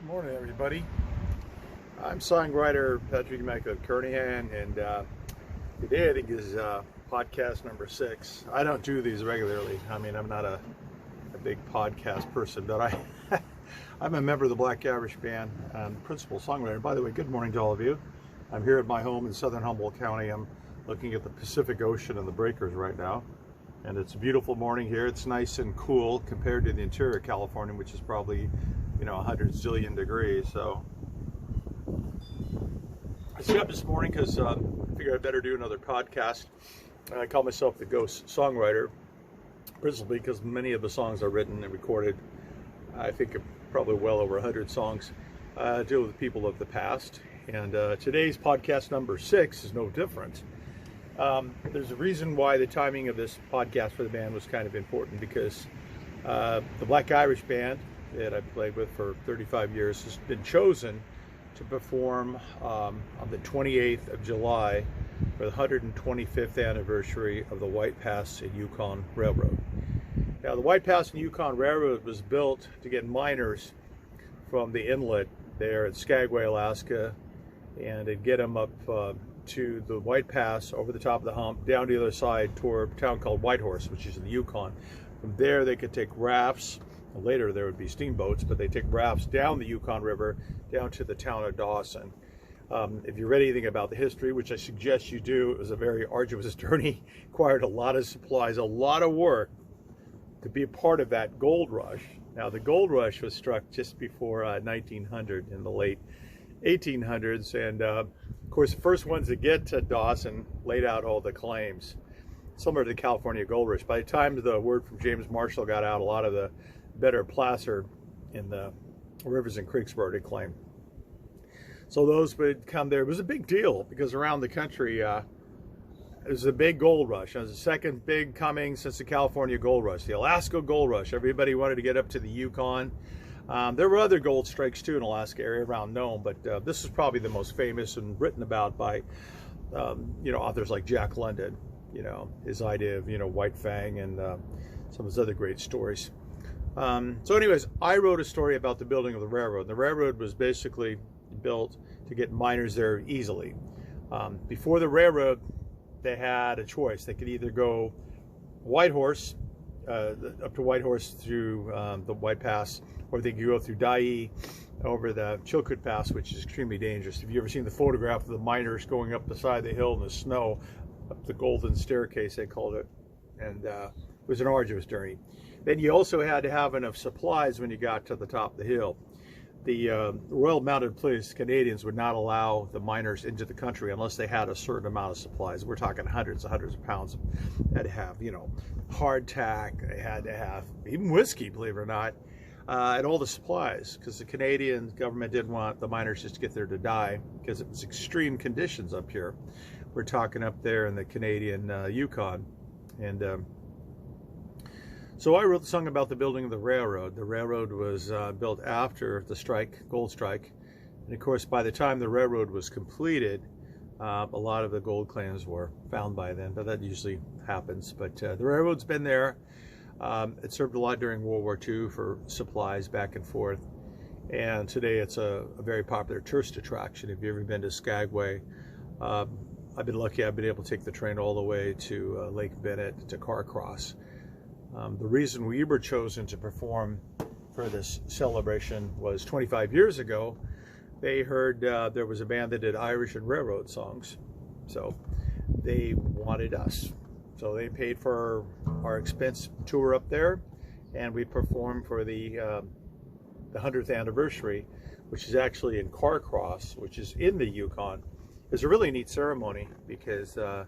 Good morning, everybody. I'm Songwriter Patrick Michael Karnahan, and today I think is podcast number 6. I don't do these regularly. I mean, I'm not a big podcast person, but I'm a member of the Black Irish Band, principal songwriter. By the way, good morning to all of you. I'm here at my home in southern Humboldt County. I'm looking at the Pacific Ocean and the breakers right now, and it's a beautiful morning here. It's nice and cool compared to the interior of California, which is probably 100 zillion degrees. So I stayed up this morning because I figured I'd better do another podcast. I call myself the ghost songwriter, principally because many of the songs are written and recorded. I think probably well over 100 songs deal with people of the past. And today's podcast number 6 is no different. There's a reason why the timing of this podcast for the band was kind of important, because the Black Irish Band that I've played with for 35 years has been chosen to perform on the 28th of July for the 125th anniversary of the White Pass Yukon Railroad. Now, the White Pass Yukon Railroad was built to get miners from the inlet there at Skagway, Alaska, and to get them up to the White Pass, over the top of the hump, down to the other side toward a town called Whitehorse, which is in the Yukon. From there, they could take rafts. Later there would be steamboats, but they take rafts down the Yukon River down to the town of Dawson. If you read anything about the history, which I suggest you do, it was a very arduous journey, required a lot of supplies, a lot of work to be a part of that gold rush. Now, the gold rush was struck just before 1900, in the late 1800s, and of course the first ones to get to Dawson laid out all the claims, similar to the California gold rush. By the time the word from James Marshall got out, a lot of the better placer in the rivers and creeks were already claimed. So those would come there. It was a big deal because around the country it was a big gold rush. It was the second big coming since the California gold rush. The Alaska gold rush, everybody wanted to get up to the Yukon. There were other gold strikes too in Alaska area around Nome, but this is probably the most famous and written about by authors like Jack London. His idea of White Fang and some of his other great stories. So anyways, I wrote a story about the building of the railroad. The railroad was basically built to get miners there easily. Before the railroad, they had a choice. They could either go Whitehorse, up to Whitehorse through the White Pass, or they could go through Dyea over the Chilkoot Pass, which is extremely dangerous. Have you ever seen the photograph of the miners going up the side of the hill in the snow, up the Golden Staircase, they called it, and it was an arduous journey. Then you also had to have enough supplies when you got to the top of the hill. The Royal Mounted Police Canadians would not allow the miners into the country unless they had a certain amount of supplies. We're talking hundreds of pounds. They had to have, hardtack. They had to have even whiskey, believe it or not, and all the supplies, because the Canadian government didn't want the miners just to get there to die, because it was extreme conditions up here. We're talking up there in the Canadian Yukon, and so I wrote the song about the building of the railroad. The railroad was built after the gold strike. And of course, by the time the railroad was completed, a lot of the gold claims were found by then, but that usually happens. But the railroad's been there. It served a lot during World War II for supplies back and forth. And today it's a very popular tourist attraction. If you've ever been to Skagway, I've been lucky. I've been able to take the train all the way to Lake Bennett, to Carcross. The reason we were chosen to perform for this celebration was 25 years ago. They heard there was a band that did Irish and railroad songs, so they wanted us. So they paid for our expense tour up there, and we performed for the 100th anniversary, which is actually in Carcross, which is in the Yukon. It's a really neat ceremony because the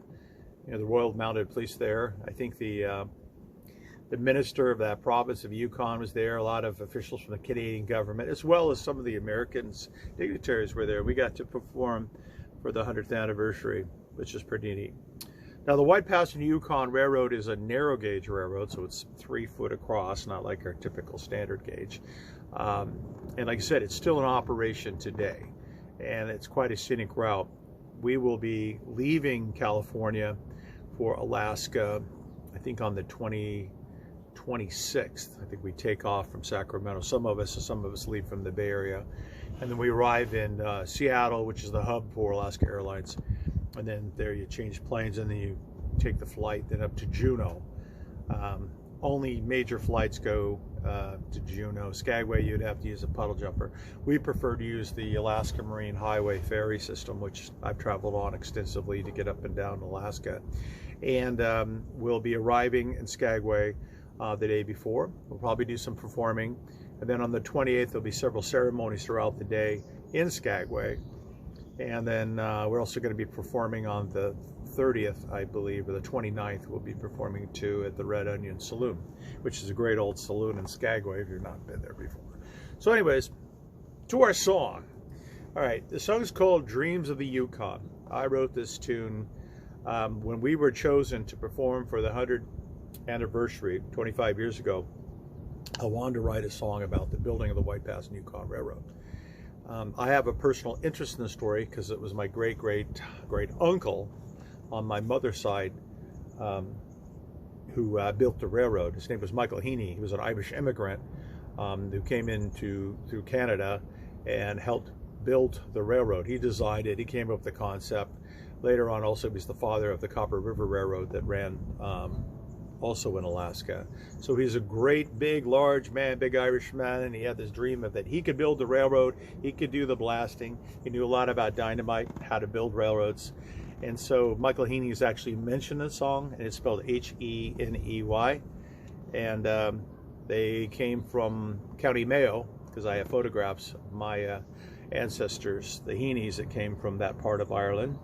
Royal Mounted Police there. I think the minister of that province of Yukon was there. A lot of officials from the Canadian government, as well as some of the American dignitaries were there. We got to perform for the 100th anniversary, which is pretty neat. Now, the White Pass Yukon Railroad is a narrow gauge railroad, so it's 3 foot across, not like our typical standard gauge. And like I said, it's still in operation today, and it's quite a scenic route. We will be leaving California for Alaska, I think on the 20 26th. I think we take off from Sacramento. Some of us leave from the Bay Area. And then we arrive in Seattle, which is the hub for Alaska Airlines. And then there you change planes, and then you take the flight then up to Juneau. Only major flights go to Juneau. Skagway, you'd have to use a puddle jumper. We prefer to use the Alaska Marine Highway ferry system, which I've traveled on extensively to get up and down Alaska. And we'll be arriving in Skagway the day before. We'll probably do some performing. And then on the 28th, there'll be several ceremonies throughout the day in Skagway. And then we're also going to be performing on the 30th, I believe, or the 29th, we'll be performing too at the Red Onion Saloon, which is a great old saloon in Skagway if you've not been there before. So anyways, to our song. All right, the song is called Dreams of the Yukon. I wrote this tune when we were chosen to perform for the 100th anniversary 25 years ago. I wanted to write a song about the building of the White Pass Yukon Railroad. I have a personal interest in the story because it was my great uncle on my mother's side who built the railroad. His name was Michael Heney. He was an Irish immigrant who came through Canada and helped build the railroad. He designed it. He came up with the concept. Later on, also, he was the father of the Copper River Railroad that ran also in Alaska. So he's a great, big, large man, big Irish man, and he had this dream of that he could build the railroad, he could do the blasting, he knew a lot about dynamite, how to build railroads. And so Michael Heney is actually mentioned in the song, and it's spelled H-E-N-E-Y. And they came from County Mayo, because I have photographs of my ancestors, the Heneys, that came from that part of Ireland.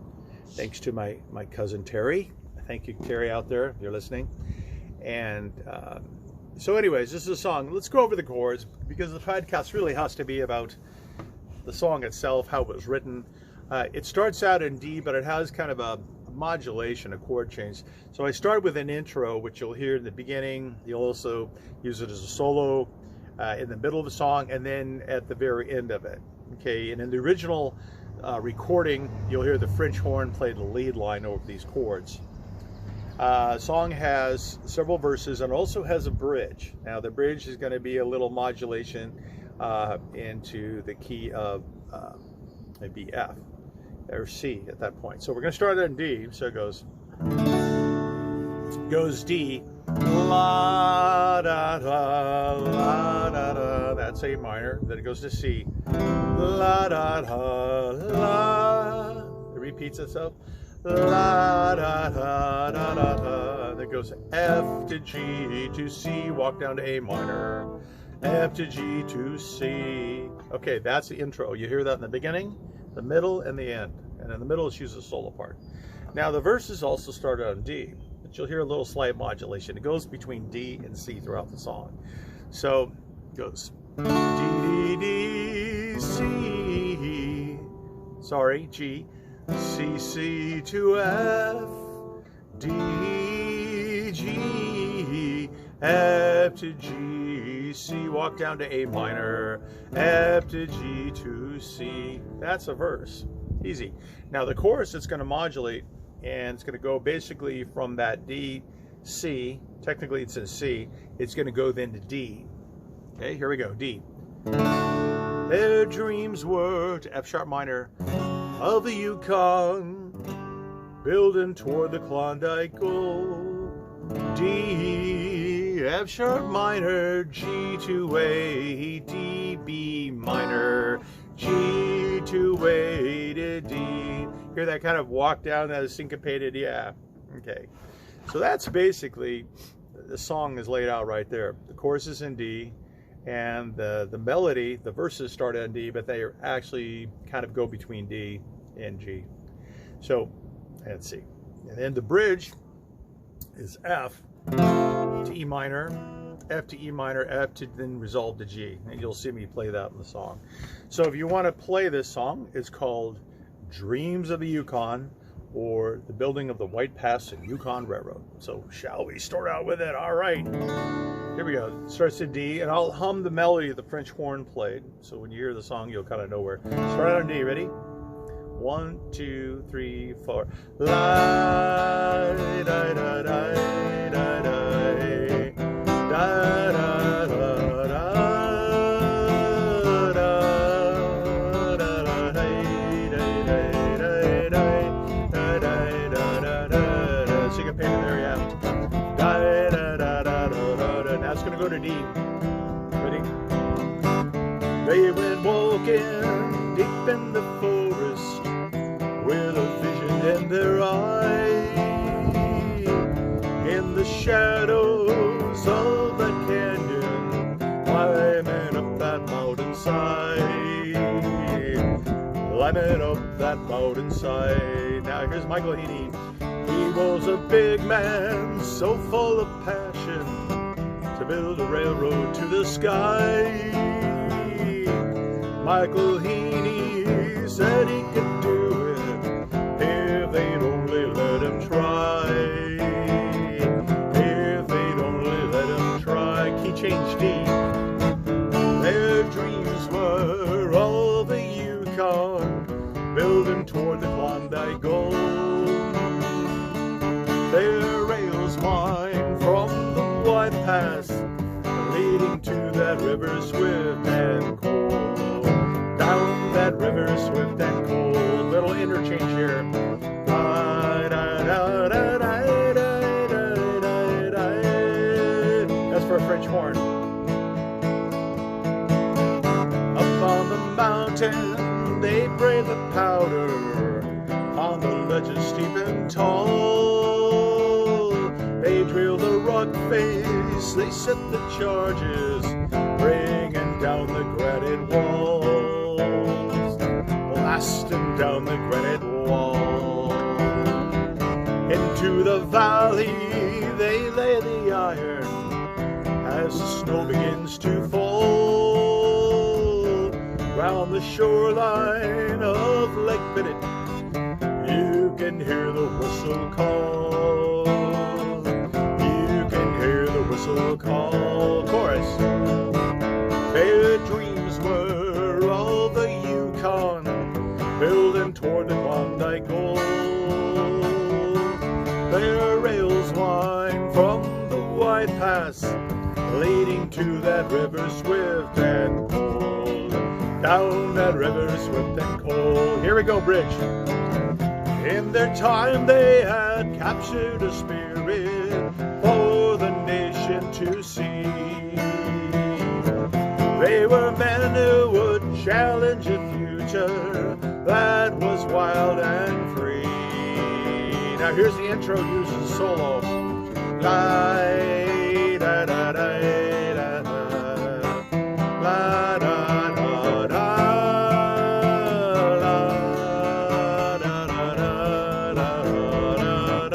Thanks to my cousin Terry. Thank you, Terry, out there, if you're listening. And so anyways, this is a song. Let's go over the chords, because the podcast really has to be about the song itself, how it was written. It starts out in D, but it has kind of a modulation, a chord change. So I start with an intro, which you'll hear in the beginning. You'll also use it as a solo in the middle of the song, and then at the very end of it. Okay, and in the original recording, you'll hear the French horn play the lead line over these chords. Song has several verses and also has a bridge. Now the bridge is going to be a little modulation into the key of maybe F or C at that point. So we're going to start in D. So it goes D, la da da la da da. That's A minor. Then it goes to C, la da da la. It repeats itself. La da da da da da. Then goes F to G to C, walk down to A minor. F to G to C. Okay, that's the intro. You hear that in the beginning, the middle, and the end. And in the middle, it's usually a solo part. Now the verses also start on D, but you'll hear a little slight modulation. It goes between D and C throughout the song. So it goes D, D, D, C. Sorry, G. C, C to F, D, G, F to G, C, walk down to A minor, F to G to C. That's a verse. Easy. Now the chorus is going to modulate, and it's going to go basically from that D, C, technically it's in C, it's going to go then to D. Okay, here we go, D. Their dreams were to F sharp minor, of the Yukon, building toward the Klondike gold. D, F sharp minor, G to A, D, B minor, G to A to D. Hear that kind of walk down, that is syncopated, yeah. Okay, so that's basically, the song is laid out right there. The chorus is in D, and the melody, the verses start on D, but they actually kind of go between D and G. So let's see. And then the bridge is F to E minor, F to E minor, F to then resolve to G. And you'll see me play that in the song. So if you want to play this song, it's called Dreams of the Yukon, or the building of the White Pass Yukon Railroad. So shall we start out with it? All right. Here we go. It starts in D, and I'll hum the melody of the French horn played. So when you hear the song, you'll kind of know where. Start out on D. Ready? 1, 2, 3, 4. La da da da da da da They went walking deep in the forest with a vision in their eye. In the shadows of that canyon, climbing up that mountainside. Climbing up that mountainside. Now here's Michael Heney. He was a big man, so full of passion, to build a railroad to the sky. Michael Heney said he could do it if they'd only let him try. If they'd only let him try. Key change D. Their dreams were all the Yukon, building toward the Klondike gold. Their rails wind from the White Pass, leading to that river swift and cold. Down that river swift and cold. Little interchange here. That's for a French horn. Up on the mountain, they brave the powder on the ledges steep and tall. They drill the rock face, they set the charges, bringing down the granite walls, blasting down the granite wall. Into the valley they lay the iron as the snow begins to fall. Round the shoreline of Lake Bennett, you can hear the whistle call. You can hear the whistle call. Chorus. Their dreams were all the Yukon, building toward the Klondike gold. Their rails wind from the White Pass, leading to that river swift and cold. Down that river swift and cold. Here we go, bridge. In their time they had captured a spirit for the nation to see. They were men who would challenge a future that was wild and free. Now here's the intro using solo. La da da da da da la da da da la da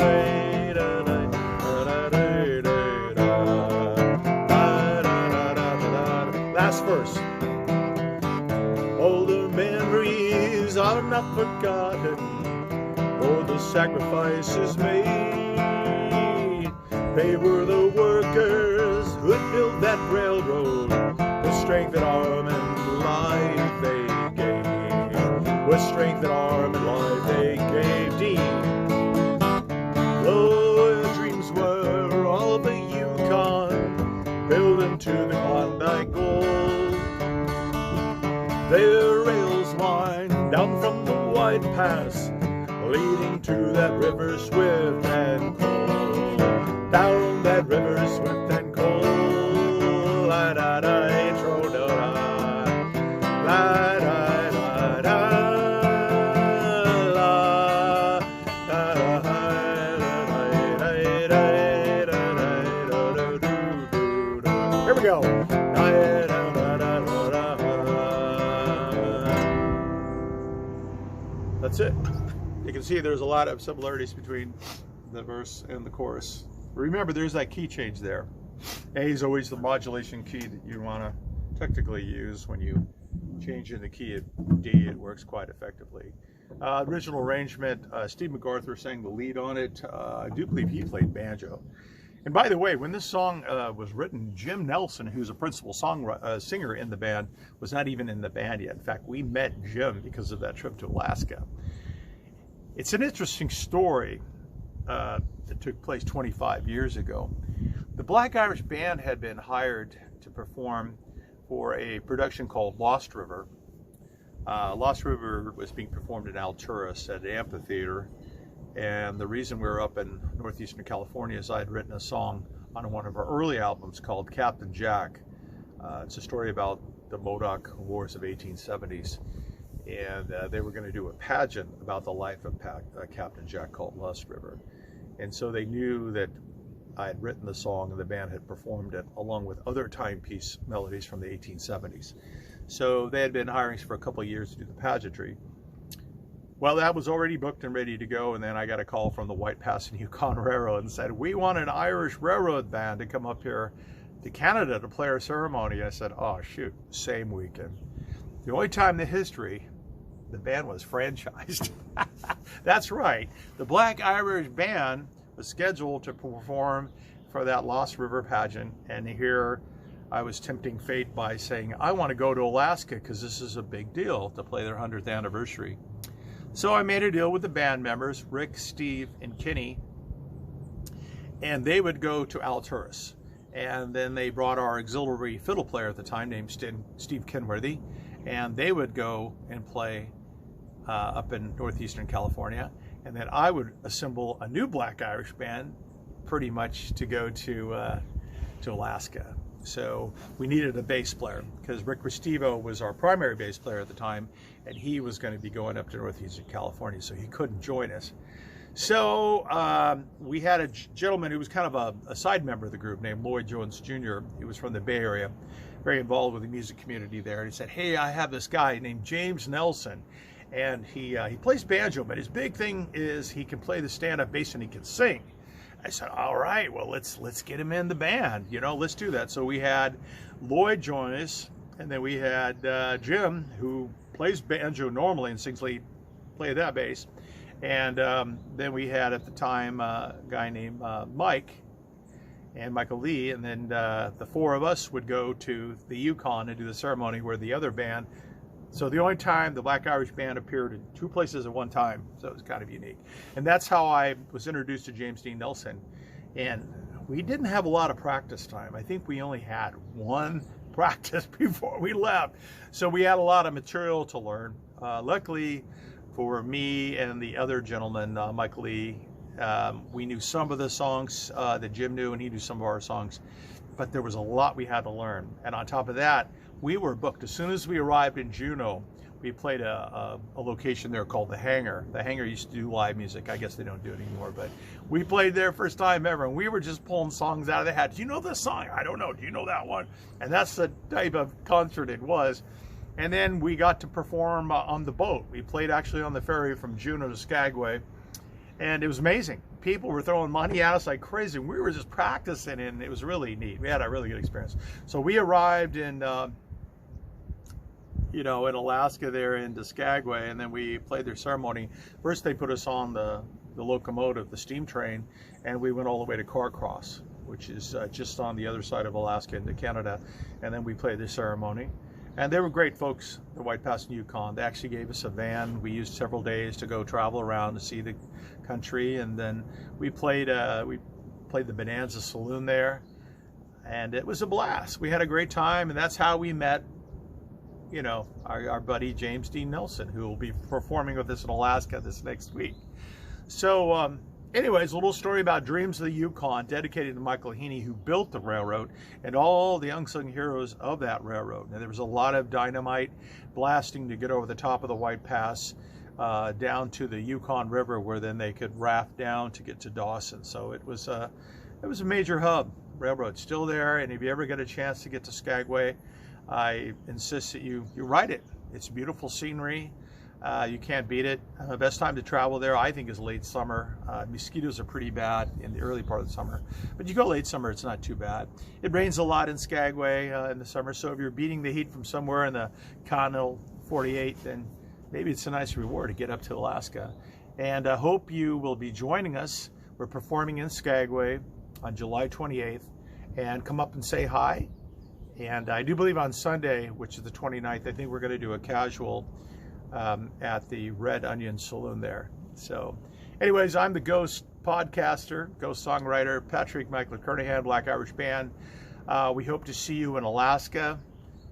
da da da da. Last verse. All the memories are not forgotten, or the sacrifices made. They were the workers who'd build that railroad, with strength and arm and life they gave. With strength and arm and life they gave. D. Though their dreams were all the Yukon, building to the Klondike gold. Their rails wind down from the White Pass, leading to that river swift and cold. Down that river swift and cold. La da da tro da da. La da da da. La da da. Here we go. That's it. You can see there's a lot of similarities between the verse and the chorus. Remember, there's that key change there. A is always the modulation key that you want to technically use. When you change in the key of D, it works quite effectively. Original arrangement, Steve MacArthur sang the lead on it. I do believe he played banjo. And by the way, when this song was written, Jim Nelson, who's a principal singer in the band, was not even in the band yet. In fact, we met Jim because of that trip to Alaska. It's an interesting story that took place 25 years ago. The Black Irish Band had been hired to perform for a production called Lost River. Lost River was being performed in Alturas at an amphitheater, and the reason we were up in northeastern California is I had written a song on one of our early albums called Captain Jack. It's a story about the Modoc Wars of 1870s. And they were going to do a pageant about the life of Captain Jack called Lost River. And so they knew that I had written the song and the band had performed it along with other timepiece melodies from the 1870s. So they had been hiring for a couple of years to do the pageantry. Well, that was already booked and ready to go, and then I got a call from the White Pass Yukon Railroad and said, we want an Irish railroad band to come up here to Canada to play our ceremony. I said, oh shoot, same weekend. The only time in history the band was franchised. That's right. The Black Irish Band was scheduled to perform for that Lost River pageant, and here I was tempting fate by saying, I want to go to Alaska because this is a big deal to play their 100th anniversary. So I made a deal with the band members, Rick, Steve, and Kenny, and they would go to Alturas. And then they brought our auxiliary fiddle player at the time named Steve Kenworthy, and they would go and play up in northeastern California. And then I would assemble a new Black Irish band pretty much to go to Alaska. So we needed a bass player because Rick Restivo was our primary bass player at the time, and he was going to be going up to northeastern California, so he couldn't join us. So we had a gentleman who was kind of a side member of the group named Lloyd Jones Jr. He was from the Bay Area, very involved with the music community there. And he said, hey, I have this guy named James Nelson, and he plays banjo, but his big thing is he can play the stand-up bass and he can sing. I said, all right, well, let's get him in the band, you know, let's do that. So we had Lloyd join us, and then we had Jim, who plays banjo normally and sings lead, play that bass. And then we had at the time a guy named Mike and Michael Lee, and then the four of us would go to the Yukon and do the ceremony where the other band. So the only time the Black Irish Band appeared in two places at one time, so it was kind of unique. And that's how I was introduced to James Dean Nelson. And we didn't have a lot of practice time. I think we only had one practice before we left. So we had a lot of material to learn. Luckily for me and the other gentleman, Mike Lee, we knew some of the songs that Jim knew, and he knew some of our songs. But there was a lot we had to learn. And on top of that, we were booked. As soon as we arrived in Juneau, we played a location there called The Hangar. The Hangar used to do live music. I guess they don't do it anymore, but we played there first time ever, and we were just pulling songs out of the hat. Do you know this song? I don't know. Do you know that one? And that's the type of concert it was. And then we got to perform on the boat. We played actually on the ferry from Juneau to Skagway, and it was amazing. People were throwing money at us like crazy. We were just practicing, and it was really neat. We had a really good experience. So we arrived in in Alaska there into Skagway, and then we played their ceremony. First they put us on the locomotive, the steam train, and we went all the way to Carcross, which is just on the other side of Alaska into Canada, and then we played the ceremony. And they were great folks, the White Pass Yukon. They actually gave us a van. We used several days to go travel around to see the country, and then we played the Bonanza Saloon there, and it was a blast. We had a great time, and that's how we met our buddy James Dean Nelson, who will be performing with us in Alaska this next week. So anyways, a little story about Dreams of the Yukon, dedicated to Michael Heney, who built the railroad, and all the unsung heroes of that railroad. Now, there was a lot of dynamite blasting to get over the top of the White Pass down to the Yukon River, where then they could raft down to get to Dawson. So it was a major hub. Railroad still there, and if you ever get a chance to get to Skagway, I insist that you ride it. It's beautiful scenery. You can't beat it. The best time to travel there, I think, is late summer. Mosquitoes are pretty bad in the early part of the summer, but you go late summer, it's not too bad. It rains a lot in Skagway in the summer, so if you're beating the heat from somewhere in the Continental 48, then maybe it's a nice reward to get up to Alaska. And I hope you will be joining us. We're performing in Skagway on July 28th, and come up and say hi. And I do believe on Sunday, which is the 29th, I think we're going to do a casual at the Red Onion Saloon there. So anyways, I'm the ghost podcaster, ghost songwriter, Patrick Michael Karnahan, Black Irish Band. We hope to see you in Alaska.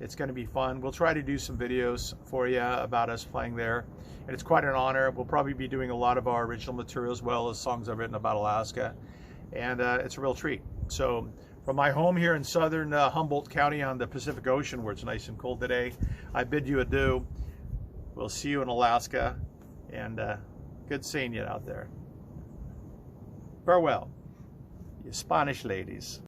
It's going to be fun. We'll try to do some videos for you about us playing there. And it's quite an honor. We'll probably be doing a lot of our original material as well as songs I've written about Alaska. And it's a real treat. So From my home here in southern Humboldt County on the Pacific Ocean, where it's nice and cold today, I bid you adieu. We'll see you in Alaska, and good seeing you out there. Farewell, you Spanish ladies.